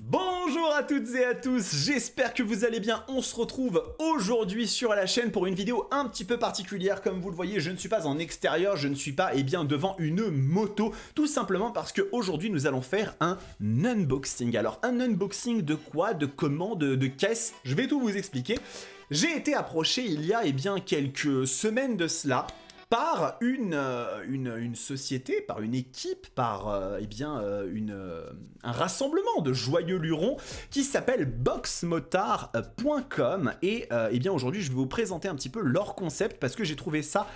Bonjour à toutes et à tous, j'espère que vous allez bien. On se retrouve aujourd'hui sur la chaîne pour une vidéo un petit peu particulière. Comme vous le voyez, je ne suis pas en extérieur, je ne suis pas devant une moto, tout simplement parce qu'aujourd'hui nous allons faire un unboxing. Alors un unboxing de quoi, de comment, de caisse, je vais tout vous expliquer. J'ai été approché il y a quelques semaines de cela par une société, par une équipe, par un rassemblement de joyeux lurons qui s'appelle boxmotard.com et aujourd'hui je vais vous présenter un petit peu leur concept parce que j'ai trouvé ça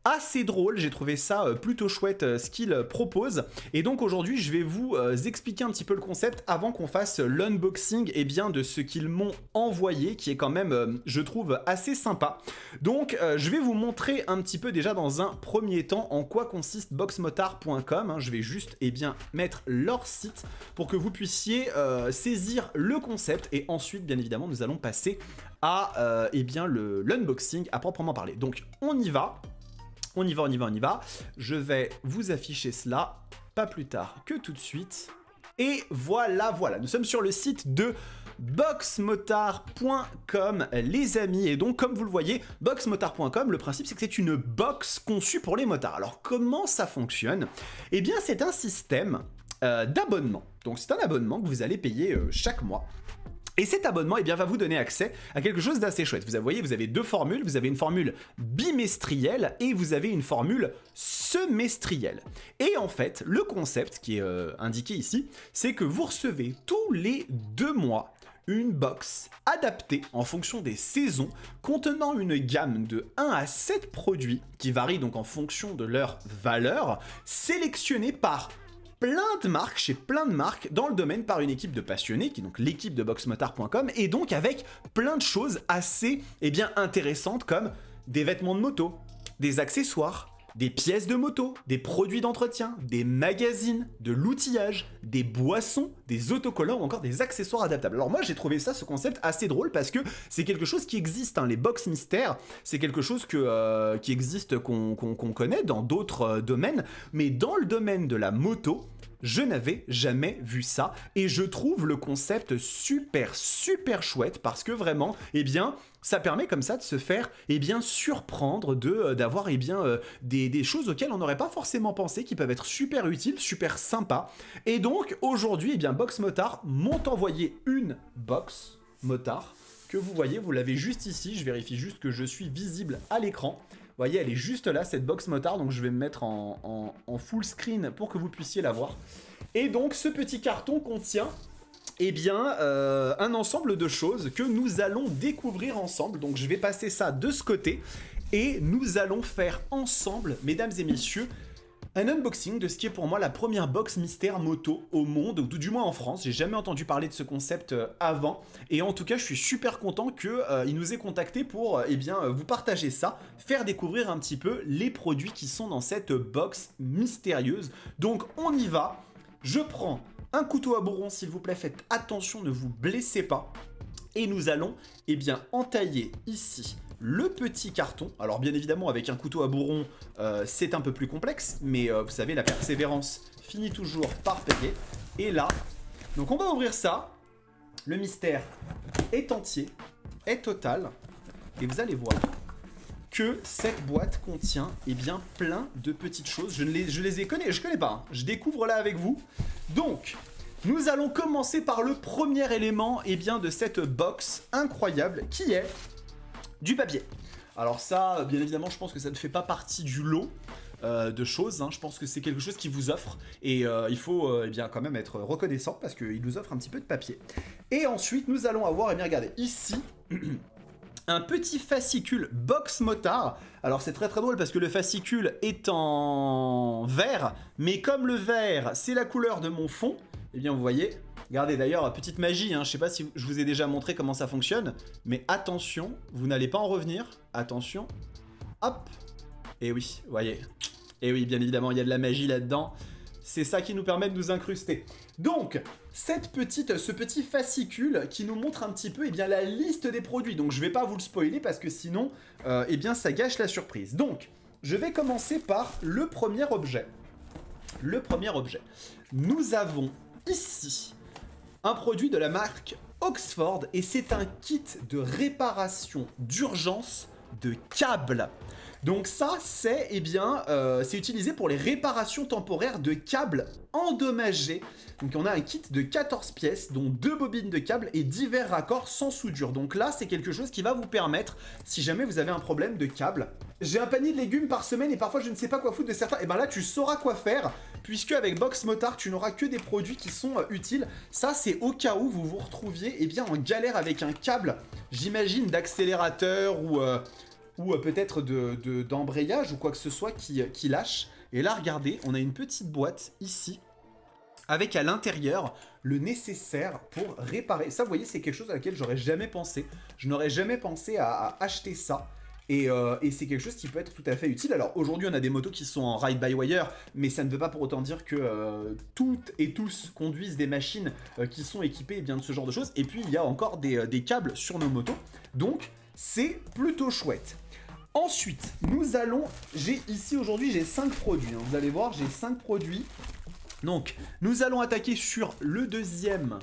assez drôle, j'ai trouvé ça plutôt chouette ce qu'ils proposent. Et donc aujourd'hui je vais vous expliquer un petit peu le concept avant qu'on fasse l'unboxing de ce qu'ils m'ont envoyé, qui est quand même, je trouve, assez sympa. Donc je vais vous montrer un petit peu déjà dans un premier temps en quoi consiste boxmotard.com. Je vais juste mettre leur site pour que vous puissiez saisir le concept et ensuite bien évidemment nous allons passer à l'unboxing à proprement parler. Donc on y va. On y va. Je vais vous afficher cela pas plus tard que tout de suite. Et voilà. Nous sommes sur le site de boxmotard.com, les amis. Et donc, comme vous le voyez, boxmotard.com, le principe, c'est que c'est une box conçue pour les motards. Alors, comment ça fonctionne? Eh bien, c'est un système d'abonnement. Donc, c'est un abonnement que vous allez payer chaque mois. Et cet abonnement va vous donner accès à quelque chose d'assez chouette. Vous voyez, vous avez deux formules. Vous avez une formule bimestrielle et vous avez une formule semestrielle. Et en fait, le concept qui est indiqué ici, c'est que vous recevez tous les 2 mois une box adaptée en fonction des saisons, contenant une gamme de 1 à 7 produits qui varient donc en fonction de leur valeur, sélectionnés par plein de marques, chez plein de marques, dans le domaine par une équipe de passionnés, qui est donc l'équipe de boxmotard.com, et donc avec plein de choses assez intéressantes comme des vêtements de moto, des accessoires, des pièces de moto, des produits d'entretien, des magazines, de l'outillage, des boissons, des autocollants ou encore des accessoires adaptables. Alors moi j'ai trouvé ce concept assez drôle parce que c'est quelque chose qui existe, les box mystères, c'est quelque chose qui existe, qu'on connaît dans d'autres domaines, mais dans le domaine de la moto, je n'avais jamais vu ça et je trouve le concept super chouette parce que vraiment, ça permet comme ça de se faire surprendre, d'avoir des choses auxquelles on n'aurait pas forcément pensé, qui peuvent être super utiles, super sympas. Et donc aujourd'hui, Boxmotard m'ont envoyé une box motard que vous voyez, vous l'avez juste ici, je vérifie juste que je suis visible à l'écran. Vous voyez, elle est juste là, cette box motard, donc je vais me mettre en full screen pour que vous puissiez la voir. Et donc, ce petit carton contient un ensemble de choses que nous allons découvrir ensemble. Donc, je vais passer ça de ce côté et nous allons faire ensemble, mesdames et messieurs, un unboxing de ce qui est pour moi la première box mystère moto au monde, ou du moins en France. J'ai jamais entendu parler de ce concept avant, et en tout cas je suis super content qu'il nous ait contacté pour vous partager ça, faire découvrir un petit peu les produits qui sont dans cette box mystérieuse. Donc on y va, je prends un couteau à bourron s'il vous plaît, faites attention, ne vous blessez pas, et nous allons entailler ici le petit carton. Alors bien évidemment avec un couteau à bourron c'est un peu plus complexe, mais vous savez, la persévérance finit toujours par payer. Et là, donc on va ouvrir ça, le mystère est entier, est total, et vous allez voir que cette boîte contient plein de petites choses. Je connais pas, je découvre là avec vous. Donc nous allons commencer par le premier élément de cette box incroyable qui est du papier. Alors ça, bien évidemment, je pense que ça ne fait pas partie du lot de choses. Je pense que c'est quelque chose qui vous offre et il faut quand même être reconnaissant parce qu'il nous offre un petit peu de papier. Et ensuite, nous allons avoir, regardez, ici, un petit fascicule box motard. Alors c'est très drôle parce que le fascicule est en vert, mais comme le vert, c'est la couleur de mon fond, vous voyez... Regardez d'ailleurs, petite magie, je sais pas si je vous ai déjà montré comment ça fonctionne, mais attention, vous n'allez pas en revenir, attention, hop, et oui, vous voyez, et oui, bien évidemment, il y a de la magie là-dedans, c'est ça qui nous permet de nous incruster. Donc, ce petit fascicule qui nous montre un petit peu la liste des produits, donc je vais pas vous le spoiler parce que sinon, ça gâche la surprise. Donc, je vais commencer par le premier objet. Nous avons ici un produit de la marque Oxford et c'est un kit de réparation d'urgence de câbles. Donc ça, c'est c'est utilisé pour les réparations temporaires de câbles endommagés. Donc on a un kit de 14 pièces, dont 2 bobines de câbles et divers raccords sans soudure. Donc là, c'est quelque chose qui va vous permettre, si jamais vous avez un problème de câble. J'ai un panier de légumes par semaine et parfois je ne sais pas quoi foutre de certains. Et ben là, tu sauras quoi faire, puisque avec Box Motard, tu n'auras que des produits qui sont utiles. Ça, c'est au cas où vous vous retrouviez en galère avec un câble, j'imagine, d'accélérateur ou peut-être d'embrayage ou quoi que ce soit qui lâche. Et là, regardez, on a une petite boîte ici, avec à l'intérieur le nécessaire pour réparer. Ça, vous voyez, c'est quelque chose à laquelle j'aurais jamais pensé. Je n'aurais jamais pensé à acheter ça. Et c'est quelque chose qui peut être tout à fait utile. Alors aujourd'hui, on a des motos qui sont en ride-by-wire, mais ça ne veut pas pour autant dire que toutes et tous conduisent des machines qui sont équipées de ce genre de choses. Et puis, il y a encore des câbles sur nos motos. Donc, c'est plutôt chouette. Ensuite, j'ai 5 produits. Hein. Vous allez voir, j'ai 5 produits. Donc, nous allons attaquer sur le deuxième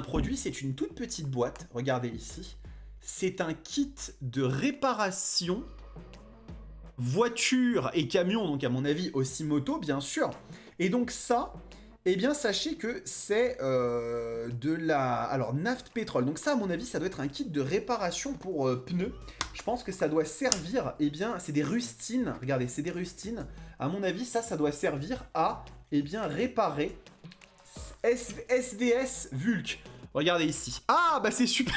produit. C'est une toute petite boîte. Regardez ici. C'est un kit de réparation voiture et camion. Donc, à mon avis, aussi moto, bien sûr. Et donc, ça, sachez que c'est de la... Alors, nafte pétrole. Donc ça, à mon avis, ça doit être un kit de réparation pour pneus. Je pense que ça doit servir, c'est des rustines. Regardez, c'est des rustines. À mon avis, ça doit servir à, réparer SVS Vulk. Regardez ici. Ah, bah c'est super.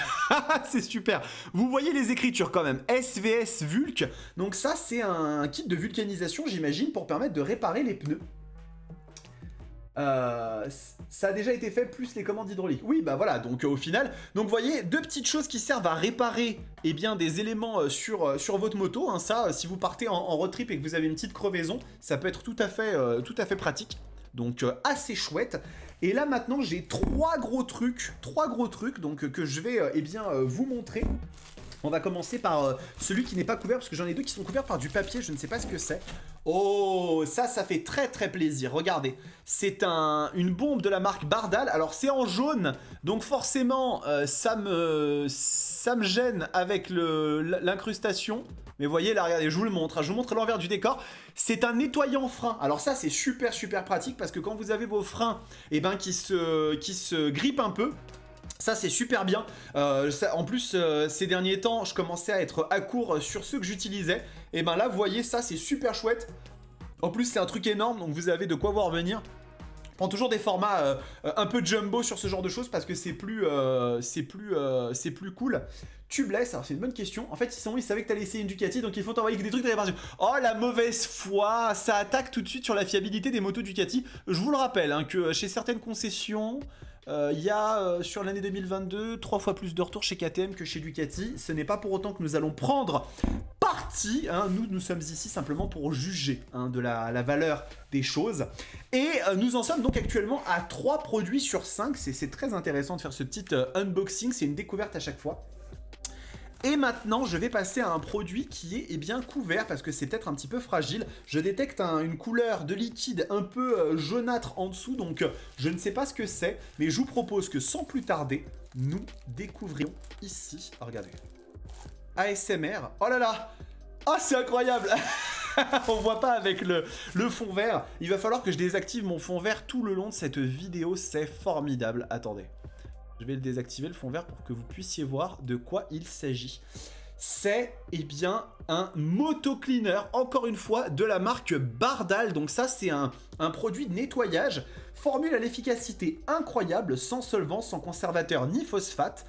C'est super. Vous voyez les écritures quand même. SVS Vulk. Donc ça, c'est un kit de vulcanisation, j'imagine, pour permettre de réparer les pneus. Ça a déjà été fait, plus les commandes hydrauliques. Oui, bah voilà, donc au final, donc vous voyez, 2 petites choses qui servent à réparer des éléments sur votre moto. Hein. Ça, si vous partez en road trip et que vous avez une petite crevaison, ça peut être tout à fait pratique. Donc assez chouette. Et là maintenant, j'ai 3 gros trucs donc, que je vais vous montrer. On va commencer par celui qui n'est pas couvert, parce que j'en ai 2 qui sont couverts par du papier, je ne sais pas ce que c'est. Oh, ça fait très très plaisir, regardez. C'est une bombe de la marque Bardal, alors c'est en jaune, donc forcément ça me gêne avec l'incrustation. Mais vous voyez là, regardez, je vous le montre, je vous montre l'envers du décor. C'est un nettoyant frein, alors ça c'est super pratique, parce que quand vous avez vos freins qui se grippent un peu, ça c'est super bien. En plus ces derniers temps je commençais à être à court sur ceux que j'utilisais. Et là vous voyez, ça c'est super chouette. En plus c'est un truc énorme, donc vous avez de quoi voir venir. Je prends toujours des formats un peu jumbo sur ce genre de choses parce que c'est plus cool. Tubeless, alors c'est une bonne question. En fait ils savaient que t'allais essayer une Ducati, donc ils font t'envoyer que des trucs de réparation. Oh la mauvaise foi, ça attaque tout de suite sur la fiabilité des motos Ducati. Je vous le rappelle que chez certaines concessions, il y a sur l'année 2022 3 fois plus de retours chez KTM que chez Ducati. Ce n'est pas pour autant que nous allons prendre parti, hein. Nous sommes ici simplement pour juger de la valeur des choses. Et nous en sommes donc actuellement à 3 produits sur 5. C'est très intéressant de faire ce petit unboxing, c'est une découverte à chaque fois. Et maintenant, je vais passer à un produit qui est couvert parce que c'est peut-être un petit peu fragile. Je détecte une couleur de liquide un peu jaunâtre en dessous, donc je ne sais pas ce que c'est. Mais je vous propose que sans plus tarder, nous découvrions ici. Oh, regardez. ASMR. Oh là là. Oh, c'est incroyable. On voit pas avec le fond vert. Il va falloir que je désactive mon fond vert tout le long de cette vidéo. C'est formidable. Attendez. Je vais le désactiver, le fond vert, pour que vous puissiez voir de quoi il s'agit. C'est un moto cleaner, encore une fois, de la marque Bardal. Donc ça, c'est un produit de nettoyage, formule à l'efficacité incroyable, sans solvant, sans conservateur ni phosphate,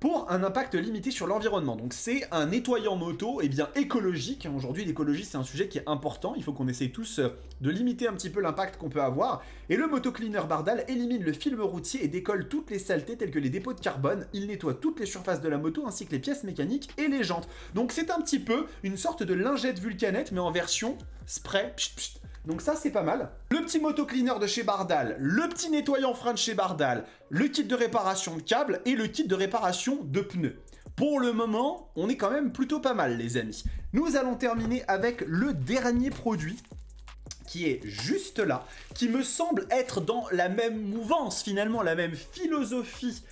pour un impact limité sur l'environnement. Donc c'est un nettoyant moto écologique. Aujourd'hui, l'écologie, c'est un sujet qui est important. Il faut qu'on essaye tous de limiter un petit peu l'impact qu'on peut avoir. Et le Moto Cleaner Bardal élimine le film routier et décolle toutes les saletés telles que les dépôts de carbone. Il nettoie toutes les surfaces de la moto ainsi que les pièces mécaniques et les jantes. Donc c'est un petit peu une sorte de lingette vulcanette, mais en version spray. Pchit, pchit. Donc ça, c'est pas mal. Le petit moto cleaner de chez Bardal, le petit nettoyant frein de chez Bardal, le kit de réparation de câbles et le kit de réparation de pneus. Pour le moment, on est quand même plutôt pas mal, les amis. Nous allons terminer avec le dernier produit, qui est juste là, qui me semble être dans la même mouvance, finalement, la même philosophie.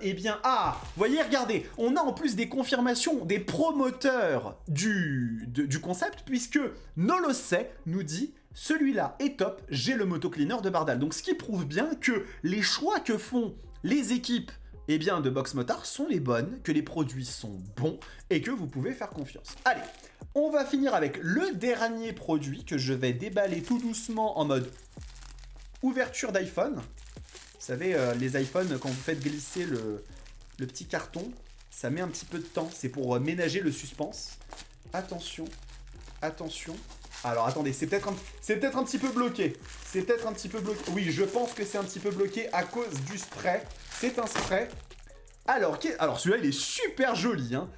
Eh bien, vous voyez, regardez, on a en plus des confirmations des promoteurs du concept, puisque Nolosay nous dit « Celui-là est top, j'ai le motocleaner de Bardal ». Donc, ce qui prouve bien que les choix que font les équipes de Box Motard sont les bonnes, que les produits sont bons et que vous pouvez faire confiance. Allez, on va finir avec le dernier produit que je vais déballer tout doucement en mode ouverture d'iPhone. Vous savez, les iPhones, quand vous faites glisser le petit carton, ça met un petit peu de temps. C'est pour ménager le suspense. Attention, attention. Alors, attendez, c'est peut-être un petit peu bloqué. C'est peut-être un petit peu bloqué. Oui, je pense que c'est un petit peu bloqué à cause du spray. C'est un spray. Alors celui-là, il est super joli. Hein.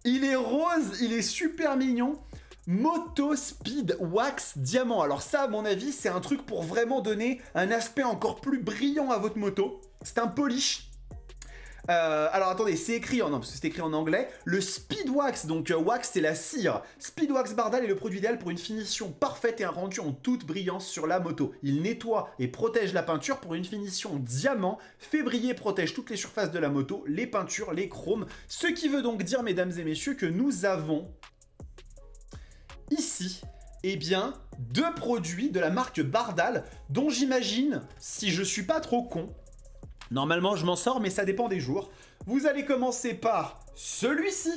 Il est rose, il est super mignon. Moto Speed Wax Diamant. Alors ça, à mon avis, c'est un truc pour vraiment donner un aspect encore plus brillant à votre moto. C'est un polish. Alors attendez, c'est écrit non, parce que c'est écrit en anglais. Le Speed Wax, donc wax c'est la cire. Speed Wax Bardal est le produit idéal pour une finition parfaite et un rendu en toute brillance sur la moto. Il nettoie et protège la peinture pour une finition diamant. Fait briller, protège toutes les surfaces de la moto, les peintures, les chromes. Ce qui veut donc dire, mesdames et messieurs, que nous avons ici, eh bien, 2 produits de la marque Bardal, dont j'imagine, si je suis pas trop con, normalement je m'en sors, mais ça dépend des jours. Vous allez commencer par celui-ci,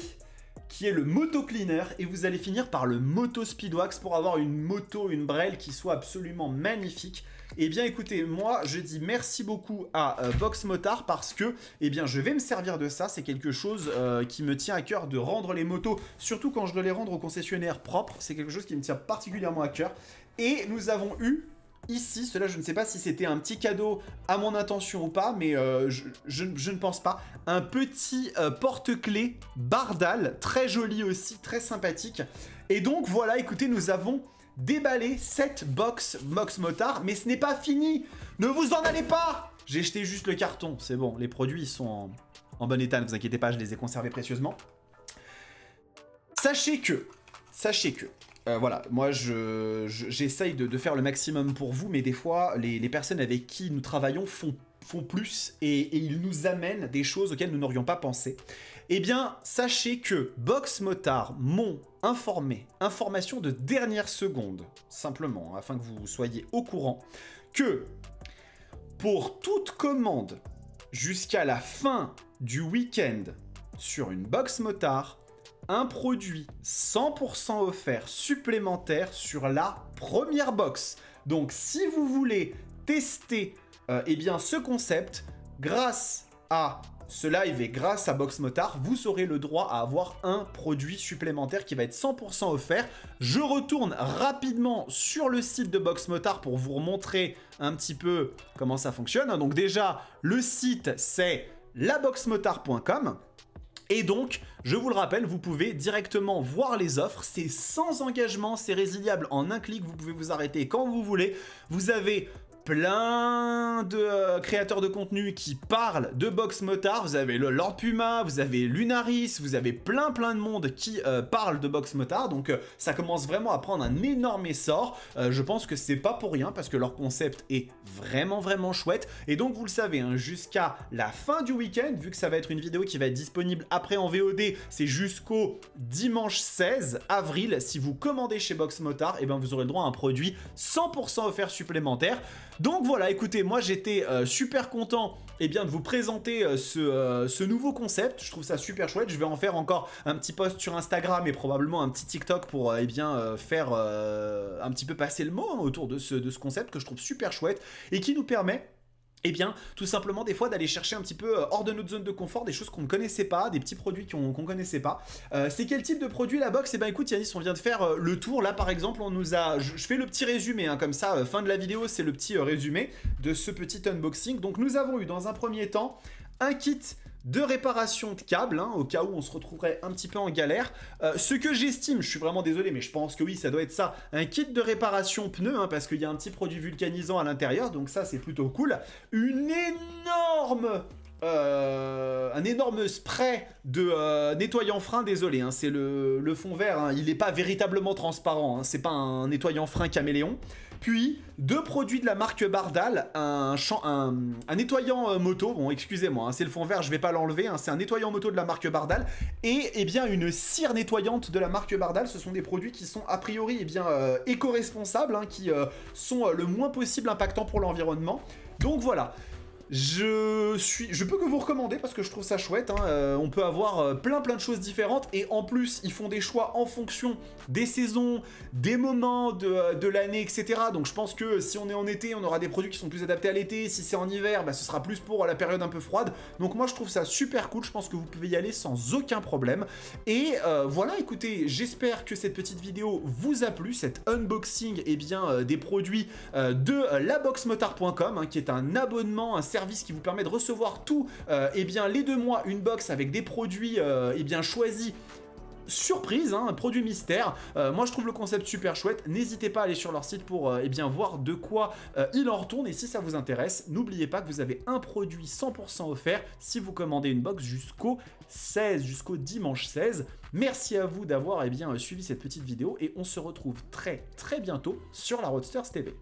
qui est le Moto Cleaner, et vous allez finir par le Moto Speed Wax pour avoir une moto, une Brel qui soit absolument magnifique. Eh bien écoutez, moi je dis merci beaucoup à Box Motard parce que je vais me servir de ça. C'est quelque chose qui me tient à cœur de rendre les motos, surtout quand je dois les rendre au concessionnaire propre. C'est quelque chose qui me tient particulièrement à cœur. Et nous avons eu ici, cela je ne sais pas si c'était un petit cadeau à mon intention ou pas, mais je ne pense pas, un petit porte-clés Bardal, très joli aussi, très sympathique. Et donc voilà, écoutez, nous avons déballé cette box Motard, mais ce n'est pas fini. Ne vous en allez pas. J'ai jeté juste le carton, c'est bon, les produits sont en bon état, ne vous inquiétez pas, je les ai conservés précieusement. Sachez que, voilà, moi j'essaye de faire le maximum pour vous, mais des fois, les personnes avec qui nous travaillons font plus et ils nous amènent des choses auxquelles nous n'aurions pas pensé. Eh bien, sachez que Box Motard m'ont informé, information de dernière seconde, simplement, afin que vous soyez au courant, que pour toute commande jusqu'à la fin du week-end sur une Box Motard, un produit 100% offert supplémentaire sur la première box. Donc si vous voulez tester ce concept, grâce à ce live et grâce à Box Motard, vous aurez le droit à avoir un produit supplémentaire qui va être 100% offert. Je retourne rapidement sur le site de Box Motard pour vous montrer un petit peu comment ça fonctionne. Donc déjà, le site c'est laboxmotard.com. Et donc, je vous le rappelle, vous pouvez directement voir les offres. C'est sans engagement, c'est résiliable en un clic. Vous pouvez vous arrêter quand vous voulez. Vous avez plein de créateurs de contenu qui parlent de Box Motard. Vous avez le Lord Puma, vous avez Lunaris, vous avez plein de monde qui parlent de Box Motard. Donc ça commence vraiment à prendre un énorme essor. Je pense que c'est pas pour rien parce que leur concept est vraiment chouette. Et donc vous le savez, hein, jusqu'à la fin du week-end, vu que ça va être une vidéo qui va être disponible après en VOD, c'est jusqu'au dimanche 16 avril. Si vous commandez chez Box Motard, eh ben vous aurez le droit à un produit 100% offert supplémentaire. Donc voilà, écoutez, moi j'étais super content de vous présenter ce nouveau concept. Je trouve ça super chouette. Je vais en faire encore un petit post sur Instagram et probablement un petit TikTok pour faire un petit peu passer le mot autour de ce concept que je trouve super chouette et qui nous permet tout simplement des fois d'aller chercher un petit peu hors de notre zone de confort, des choses qu'on ne connaissait pas, des petits produits qu'on connaissait pas. C'est quel type de produit la box? Écoute Yanis, on vient de faire le tour. Là par exemple, on nous a... Je fais le petit résumé, hein, comme ça, fin de la vidéo, c'est le petit résumé de ce petit unboxing. Donc nous avons eu dans un premier temps un kit de réparation de câbles, hein, au cas où on se retrouverait un petit peu en galère. Ce que j'estime, je suis vraiment désolé, mais je pense que oui, ça doit être ça, un kit de réparation pneus, hein, parce qu'il y a un petit produit vulcanisant à l'intérieur, donc ça c'est plutôt cool. Un énorme spray de nettoyant frein, désolé, hein, c'est le fond vert, hein, il n'est pas véritablement transparent, hein, c'est pas un nettoyant frein caméléon. Puis, 2 produits de la marque Bardal, un nettoyant moto, bon excusez-moi, hein, c'est le fond vert, je vais pas l'enlever, hein, c'est un nettoyant moto de la marque Bardal, et eh bien une cire nettoyante de la marque Bardal. Ce sont des produits qui sont a priori éco-responsables, hein, qui sont le moins possible impactants pour l'environnement. Donc voilà. Je peux que vous recommander parce que je trouve ça chouette, hein. On peut avoir plein de choses différentes, et en plus ils font des choix en fonction des saisons, des moments de l'année, etc. Donc je pense que si on est en été, on aura des produits qui sont plus adaptés à l'été. Si c'est en hiver, bah, ce sera plus pour la période un peu froide. Donc moi je trouve ça super cool, je pense que vous pouvez y aller sans aucun problème. Et voilà, écoutez, j'espère que cette petite vidéo vous a plu, cet unboxing des produits de laboxmotard.com, hein, qui est un abonnement, un service qui vous permet de recevoir tout les 2 mois, une box avec des produits choisis. Surprise, hein, un produit mystère. Moi je trouve le concept super chouette. N'hésitez pas à aller sur leur site pour voir de quoi il en retourne. Et si ça vous intéresse, n'oubliez pas que vous avez un produit 100% offert si vous commandez une box jusqu'au dimanche 16. Merci à vous d'avoir suivi cette petite vidéo, et on se retrouve très bientôt sur la Roadsters TV.